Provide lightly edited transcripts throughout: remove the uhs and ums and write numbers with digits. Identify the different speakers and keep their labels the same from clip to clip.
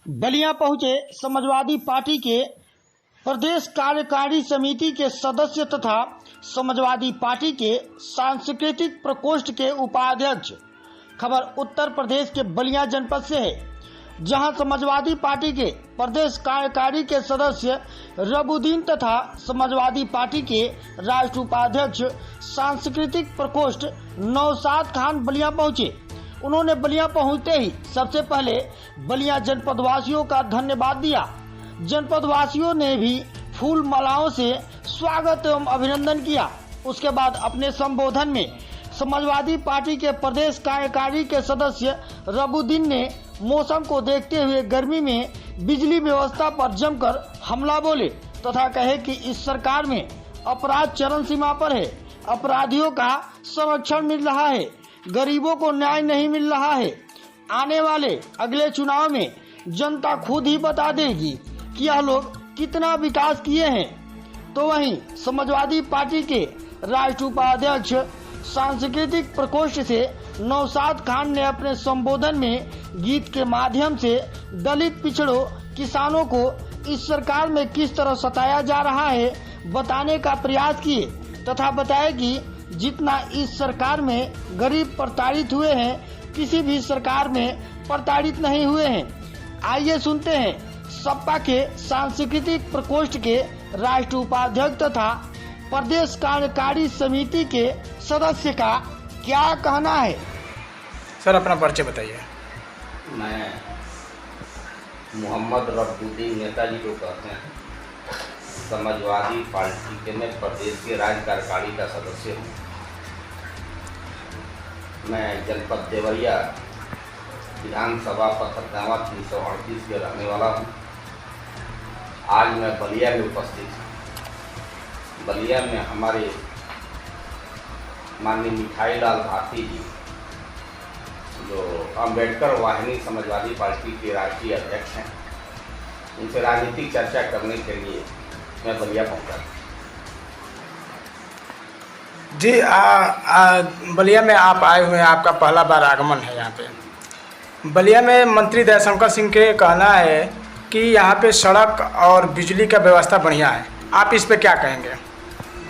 Speaker 1: बलिया पहुंचे समाजवादी पार्टी के प्रदेश कार्यकारिणी समिति के सदस्य तथा समाजवादी पार्टी के सांस्कृतिक प्रकोष्ठ के उपाध्यक्ष। खबर उत्तर प्रदेश के बलिया जनपद से है, जहां समाजवादी पार्टी के प्रदेश कार्यकारिणी के सदस्य रबुद्दीन तथा समाजवादी पार्टी के राष्ट्रीय उपाध्यक्ष सांस्कृतिक प्रकोष्ठ नौशाद खान बलिया पहुंचे। उन्होंने बलिया पहुंचते ही सबसे पहले बलिया जनपद वासियों का धन्यवाद दिया। जनपद वासियों ने भी फूल मालाओं से स्वागत एवं अभिनंदन किया। उसके बाद अपने संबोधन में समाजवादी पार्टी के प्रदेश कार्यकारिणी के सदस्य रबुद्दीन ने मौसम को देखते हुए गर्मी में बिजली व्यवस्था पर जमकर हमला बोले तथा कहे कि इस सरकार में अपराध चरम सीमा पर है, अपराधियों का संरक्षण मिल रहा है, गरीबों को न्याय नहीं मिल रहा है। आने वाले अगले चुनाव में जनता खुद ही बता देगी कि यह लोग कितना विकास किए हैं। तो वहीं समाजवादी पार्टी के राष्ट्रीय उपाध्यक्ष सांस्कृतिक प्रकोष्ठ से नौशाद खान ने अपने संबोधन में गीत के माध्यम से दलित पिछड़ों किसानों को इस सरकार में किस तरह सताया जा रहा है बताने का प्रयास किए तथा बताया कि जितना इस सरकार में गरीब प्रताड़ित हुए हैं, किसी भी सरकार में प्रताड़ित नहीं हुए हैं। आइए सुनते हैं सपा के सांस्कृतिक प्रकोष्ठ के राष्ट्रीय उपाध्यक्ष तथा प्रदेश कार्यकारिणी समिति के सदस्य का क्या कहना है।
Speaker 2: सर, अपना परिचय बताइए।
Speaker 3: मैं मोहम्मद रबुद्दीन नेताजी को कहते हैं। समाजवादी पार्टी के मैं प्रदेश के राज्य कार्यकारिणी का सदस्य हूँ। मैं जनपद देवरिया विधानसभा पथरगामा 338 के रहने वाला हूँ। आज मैं बलिया में उपस्थित हूँ। बलिया में हमारे माननीय मिठाई लाल भारती जी, जो अम्बेडकर वाहिनी समाजवादी पार्टी के राष्ट्रीय अध्यक्ष हैं, उनसे राजनीतिक चर्चा करने के लिए मैं बलिया पहुंचा।
Speaker 2: जी, बलिया में आप आए हुए हैं, आपका पहला बार आगमन है यहाँ पे। बलिया में मंत्री दयाशंकर सिंह के कहना है कि यहाँ पे सड़क और बिजली का व्यवस्था बढ़िया है। आप इस पे क्या कहेंगे?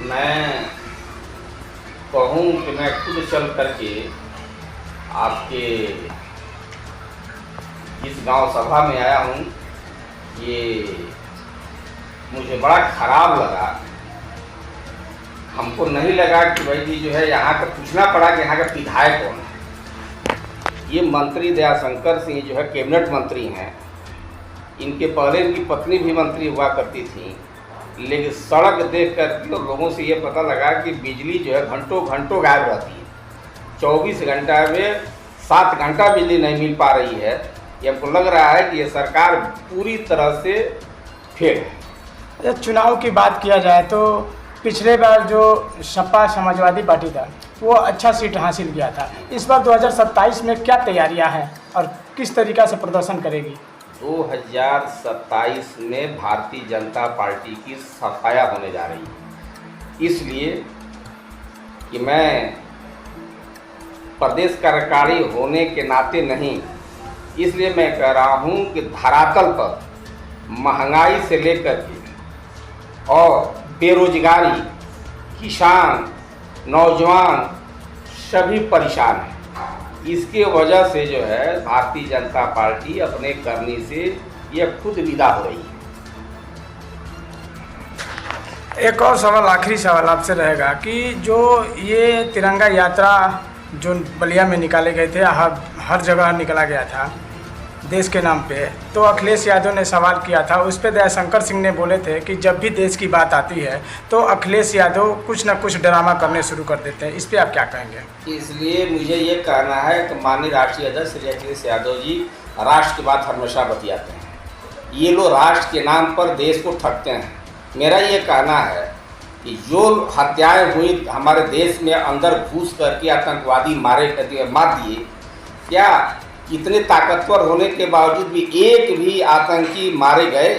Speaker 3: मैं कहूँ कि मैं खुद चल करके आपके इस गांव सभा में आया हूँ। ये मुझे बड़ा खराब लगा। हमको नहीं लगा कि भाई जी जो है यहाँ का पूछना पड़ा कि यहाँ का विधायक कौन है। ये मंत्री दयाशंकर सिंह जो है कैबिनेट मंत्री हैं। इनके पहले इनकी पत्नी भी मंत्री हुआ करती थी, लेकिन सड़क देख कर तो लोगों से ये पता लगा कि बिजली जो है घंटों घंटों गायब रहती है। 24 घंटा में 7 घंटा बिजली नहीं मिल पा रही है। ये हमको लग रहा है कि ये सरकार पूरी तरह से फेल है।
Speaker 2: चुनाव की बात किया जाए तो पिछले बार जो सपा समाजवादी पार्टी था वो अच्छा सीट हासिल किया था। इस बार 2027 में क्या तैयारियां हैं और किस तरीक़ा से प्रदर्शन करेगी?
Speaker 3: 2027 में भारतीय जनता पार्टी की सफाया होने जा रही है। इसलिए कि मैं प्रदेश कार्यकारिणी होने के नाते नहीं, इसलिए मैं कह रहा हूं कि धरातल पर महंगाई से लेकर के और बेरोजगारी, किसान, नौजवान सभी परेशान हैं। इसके वजह से जो है भारतीय जनता पार्टी अपने करनी से ये खुद विदा हो रही है।
Speaker 2: एक और सवाल, आखिरी सवाल आपसे रहेगा कि जो ये तिरंगा यात्रा जो बलिया में निकाले गए थे, हर जगह निकला गया था देश के नाम पे, तो अखिलेश यादव ने सवाल किया था। उस पर दयाशंकर सिंह ने बोले थे कि जब भी देश की बात आती है तो अखिलेश यादव कुछ न कुछ ड्रामा करने शुरू कर देते हैं। इस पर आप क्या कहेंगे?
Speaker 3: इसलिए मुझे ये कहना है कि माननीय राष्ट्रीय अध्यक्ष श्री अखिलेश यादव जी राष्ट्र की बात हमेशा बतियाते हैं। ये लोग राष्ट्र के नाम पर देश को ठगते हैं। मेरा ये कहना है कि जो हत्याएँ हुई हमारे देश में अंदर घुस करके आतंकवादी मार दिए, क्या इतने ताकतवर होने के बावजूद भी एक भी आतंकी मारे गए?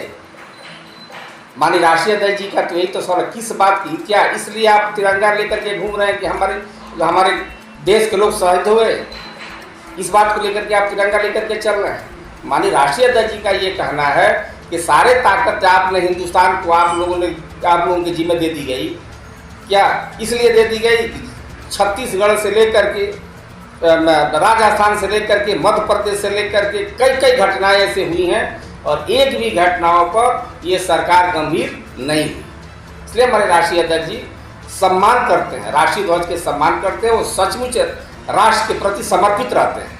Speaker 3: माननीय राष्ट्रीय अध्यक्ष जी का तो यही तो सवाल, किस बात की? क्या इसलिए आप तिरंगा लेकर के घूम रहे हैं कि हमारे देश के लोग शहीद हुए? इस बात को लेकर के आप तिरंगा लेकर के चल रहे हैं? माननीय राष्ट्रीय अध्यक्ष जी का ये कहना है कि सारे ताकत आपने हिंदुस्तान को आप लोगों के जिम्मे दे दी गई। क्या इसलिए दे दी गई? छत्तीसगढ़ से लेकर के राजस्थान से लेकर के मध्य प्रदेश से लेकर के कई घटनाएं ऐसे हुई हैं और एक भी घटनाओं पर ये सरकार गंभीर नहीं हुई। इसलिए हमारे राष्ट्रीय अध्यक्ष जी सम्मान करते हैं, राष्ट्रीय ध्वज के सम्मान करते हैं, वो सचमुच राष्ट्र के प्रति समर्पित रहते हैं।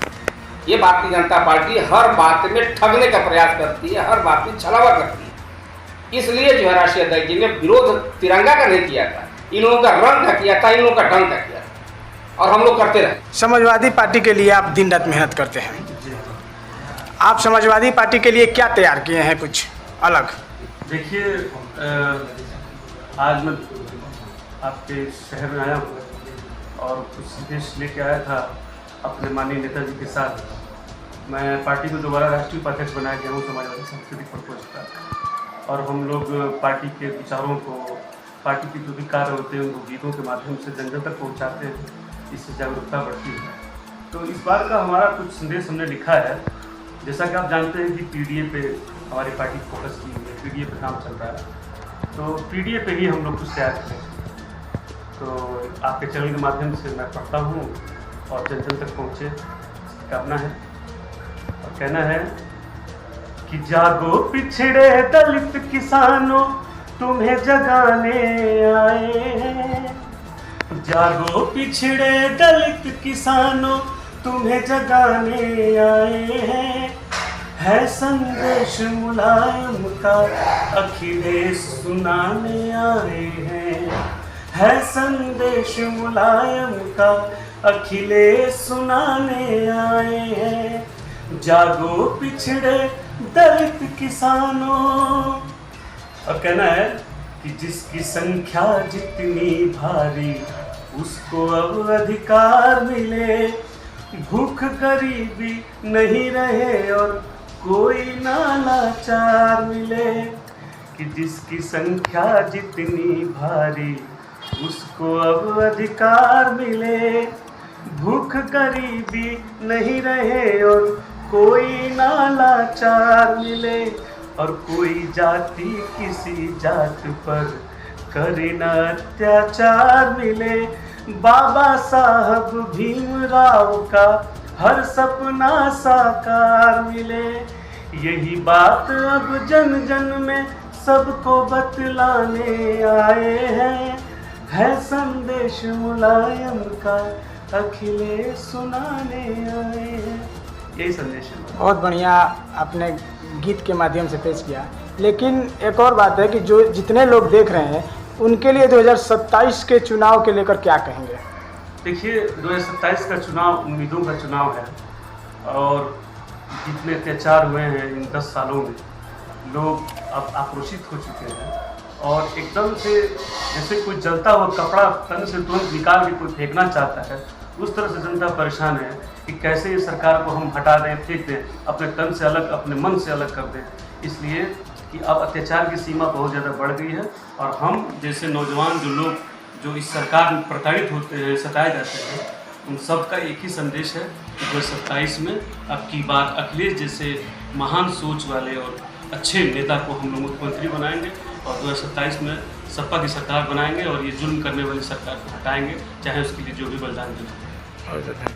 Speaker 3: ये भारतीय जनता पार्टी हर बात में ठगने का प्रयास करती है, हर बात में छलावा करती है। इसलिए जो है राष्ट्रीय अध्यक्ष जी ने विरोध तिरंगा का नहीं किया था, इन लोगों का रंग का किया था, इन लोगों का ढंग का किया था और हम लोग करते रहे।
Speaker 2: समाजवादी पार्टी के लिए आप दिन रात मेहनत करते हैं, आप समाजवादी पार्टी के लिए क्या तैयार किए हैं कुछ अलग?
Speaker 4: देखिए, आज मैं आपके शहर में आया हूँ और कुछ संदेश लेके आया था अपने माननीय नेताजी के साथ। मैं पार्टी को दोबारा राष्ट्रीय उपाध्यक्ष बनाया गया हूँ समाजवादी सांस्कृतिक प्रकोष्ठ का, और हम लोग पार्टी के विचारों को, पार्टी के जो भी कार्य होते हैं उनको गीतों के माध्यम से जन जन तक पहुँचाते हैं, इससे जागरूकता बढ़ती है। तो इस बार का हमारा कुछ संदेश हमने लिखा है। जैसा कि आप जानते हैं कि पीडीए पे हमारी पार्टी फोकस की हुई है, पीडीए पे काम चल रहा है, तो पीडीए पे ही हम लोग कुछ तैयार करें। तो आपके चैनल के माध्यम से मैं पढ़ता हूँ और जन जन तक पहुँचे, करना है और कहना है कि जागो पिछड़े दलित किसानों, तुम्हें जगाने आए हैं। जागो पिछड़े दलित किसानों, तुम्हें जगाने आए हैं। है संदेश मुलायम का अखिलेश सुनाने आए हैं। है संदेश मुलायम का अखिलेश सुनाने आए हैं। जागो पिछड़े दलित किसानों। और कहना है कि जिसकी संख्या जितनी भारी उसको अब अधिकार मिले। भूख गरीबी नहीं रहे और कोई ना लाचार मिले। कि जिसकी संख्या जितनी भारी उसको अब अधिकार मिले। भूख गरीबी नहीं रहे और कोई ना लाचार मिले। और कोई जाति किसी जात पर करे न अत्याचार मिले। बाबा साहब भीमराव का हर सपना साकार मिले। यही बात अब जन जन में सबको बतलाने आए हैं। है संदेश मुलायम का अखिलेश सुनाने आए हैं। यही संदेश है।
Speaker 2: बहुत बढ़िया आपने गीत के माध्यम से पेश किया, लेकिन एक और बात है कि जो जितने लोग देख रहे हैं उनके लिए 2027 के चुनाव के लेकर क्या कहेंगे?
Speaker 4: देखिए, 2027 का चुनाव उम्मीदों का चुनाव है और जितने अत्याचार हुए हैं इन 10 सालों में, लोग अब आक्रोशित हो चुके हैं और एकदम से जैसे कोई जलता हुआ कपड़ा तन से तुरंत निकाल के कोई फेंकना चाहता है, उस तरह से जनता परेशान है कि कैसे ये सरकार को हम हटा दें, फेंक दें, अपने तन से अलग, अपने मन से अलग कर दें। इसलिए कि अब अत्याचार की सीमा बहुत ज़्यादा बढ़ गई है और हम जैसे नौजवान जो लोग जो इस सरकार में प्रताड़ित होते हैं, सताए जाते हैं, उन सब का एक ही संदेश है कि 2027 में अब की बात अखिलेश जैसे महान सोच वाले और अच्छे नेता को हम लोग मुख्यमंत्री बनाएंगे और 2027 में सपा की सरकार बनाएंगे और ये जुल्म करने वाली सरकार को हटाएंगे, चाहे उसके लिए जो भी बलिदान देना।